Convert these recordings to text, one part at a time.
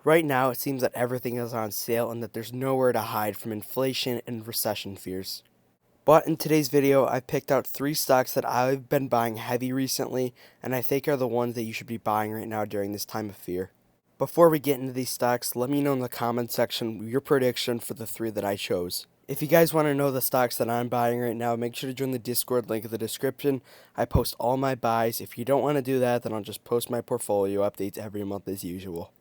Right now, it seems that everything is on sale and that there's nowhere to hide from inflation and recession fears. But in today's video, I picked out 3 stocks that I've been buying heavy recently, and I think are the ones that you should be buying right now during this time of fear. Before we get into these stocks, let me know in the comment section your prediction for the 3 that I chose. If you guys want to know the stocks that I'm buying right now, make sure to join the Discord link in the description. I post all my buys. If you don't want to do that, then I'll just post my portfolio updates every month as usual.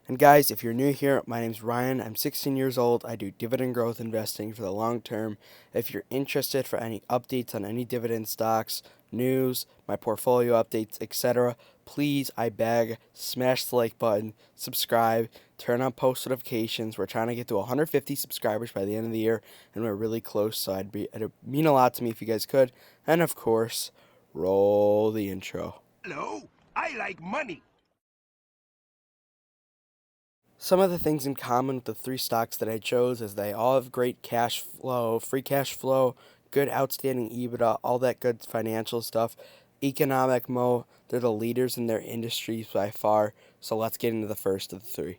And guys, if you're new here, my name's Ryan. I'm 16 years old. I do dividend growth investing for the long term. If you're interested for any updates on any dividend stocks, news, my portfolio updates, etc., please, I beg, smash the like button, subscribe, turn on post notifications. We're trying to get to 150 subscribers by the end of the year, and we're really close, so it'd mean a lot to me if you guys could. And of course, roll the intro. Hello, I like money. Some of the things in common with the 3 stocks that I chose is they all have great cash flow, free cash flow, good outstanding EBITDA, all that good financial stuff. Economic they're the leaders in their industries by far. So let's get into the first of the 3.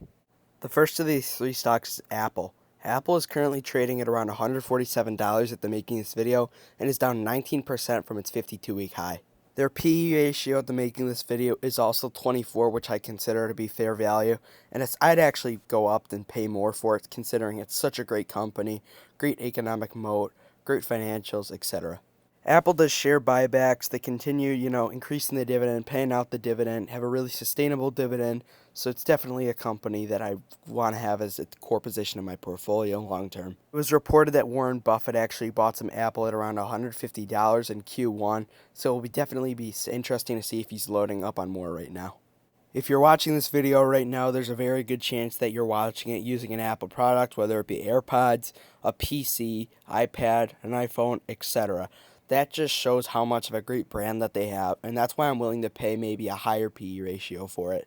The first of these 3 stocks is Apple. Apple is currently trading at around $147 at the making of this video and is down 19% from its 52-week high. Their PE ratio at the making of this video is also 24, which I consider to be fair value, and I'd actually go up and pay more for it considering it's such a great company, great economic moat, great financials, etc. Apple does share buybacks. They continue, increasing the dividend, paying out the dividend, have a really sustainable dividend. So it's definitely a company that I want to have as a core position in my portfolio long term. It was reported that Warren Buffett actually bought some Apple at around $150 in Q1. So it will definitely be interesting to see if he's loading up on more right now. If you're watching this video right now, there's a very good chance that you're watching it using an Apple product, whether it be AirPods, a PC, iPad, an iPhone, etc. That just shows how much of a great brand that they have, and that's why I'm willing to pay maybe a higher PE ratio for it.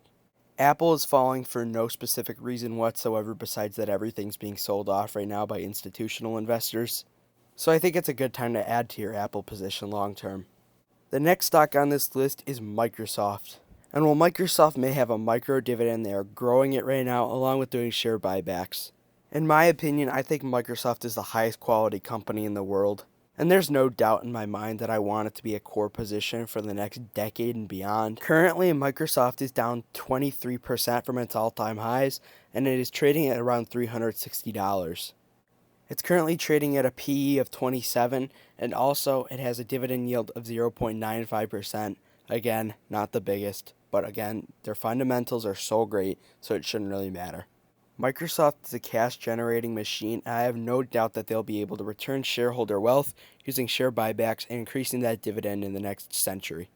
Apple is falling for no specific reason whatsoever besides that everything's being sold off right now by institutional investors. So I think it's a good time to add to your Apple position long term. The next stock on this list is Microsoft. And while Microsoft may have a micro dividend, they are growing it right now along with doing share buybacks. In my opinion, I think Microsoft is the highest quality company in the world. And there's no doubt in my mind that I want it to be a core position for the next decade and beyond. Currently, Microsoft is down 23% from its all-time highs, and it is trading at around $360. It's currently trading at a PE of 27, and also it has a dividend yield of 0.95%. Again, not the biggest, but again, their fundamentals are so great, so it shouldn't really matter. Microsoft is a cash-generating machine, and I have no doubt that they'll be able to return shareholder wealth using share buybacks and increasing that dividend in the next century.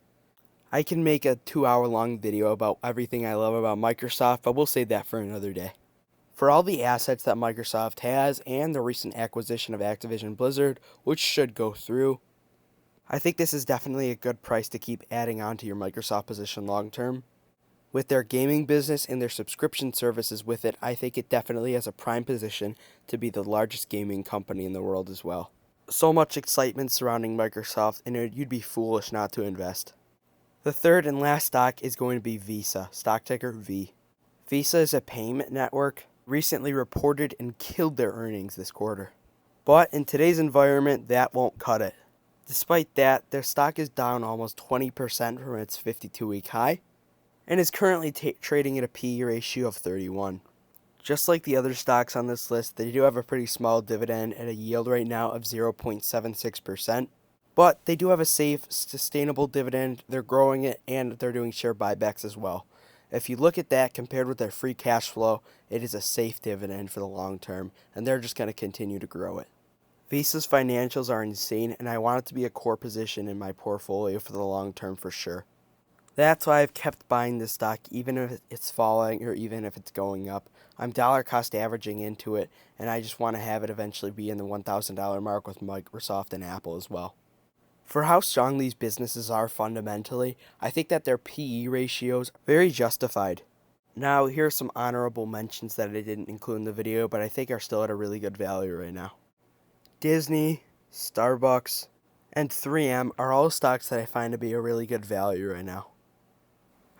I can make a 2-hour-long video about everything I love about Microsoft, but we'll save that for another day. For all the assets that Microsoft has and the recent acquisition of Activision Blizzard, which should go through, I think this is definitely a good price to keep adding on to your Microsoft position long term. With their gaming business and their subscription services with it, I think it definitely has a prime position to be the largest gaming company in the world as well. So much excitement surrounding Microsoft, and you'd be foolish not to invest. The third and last stock is going to be Visa, stock ticker V. Visa is a payment network, recently reported and killed their earnings this quarter. But in today's environment, that won't cut it. Despite that, their stock is down almost 20% from its 52-week high, and is currently trading at a PE ratio of 31. Just like the other stocks on this list, they do have a pretty small dividend at a yield right now of 0.76%, but they do have a safe, sustainable dividend. They're growing it, and they're doing share buybacks as well. If you look at that compared with their free cash flow, it is a safe dividend for the long term, and they're just going to continue to grow it. Visa's financials are insane, and I want it to be a core position in my portfolio for the long term for sure. That's why I've kept buying this stock even if it's falling or even if it's going up. I'm dollar cost averaging into it, and I just want to have it eventually be in the $1,000 mark with Microsoft and Apple as well. For how strong these businesses are fundamentally, I think that their PE ratios are very justified. Now, here are some honorable mentions that I didn't include in the video, but I think are still at a really good value right now. Disney, Starbucks, and 3M are all stocks that I find to be a really good value right now.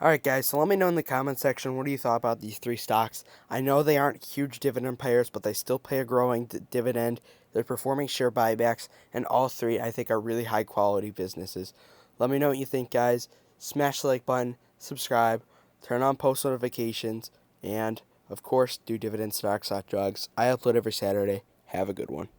Alright guys, so let me know in the comment section what do you thought about these three stocks. I know they aren't huge dividend payers, but they still pay a growing dividend. They're performing share buybacks, and all three I think are really high quality businesses. Let me know what you think, guys. Smash the like button, subscribe, turn on post notifications, and of course do dividend stocks, not drugs. I upload every Saturday. Have a good one.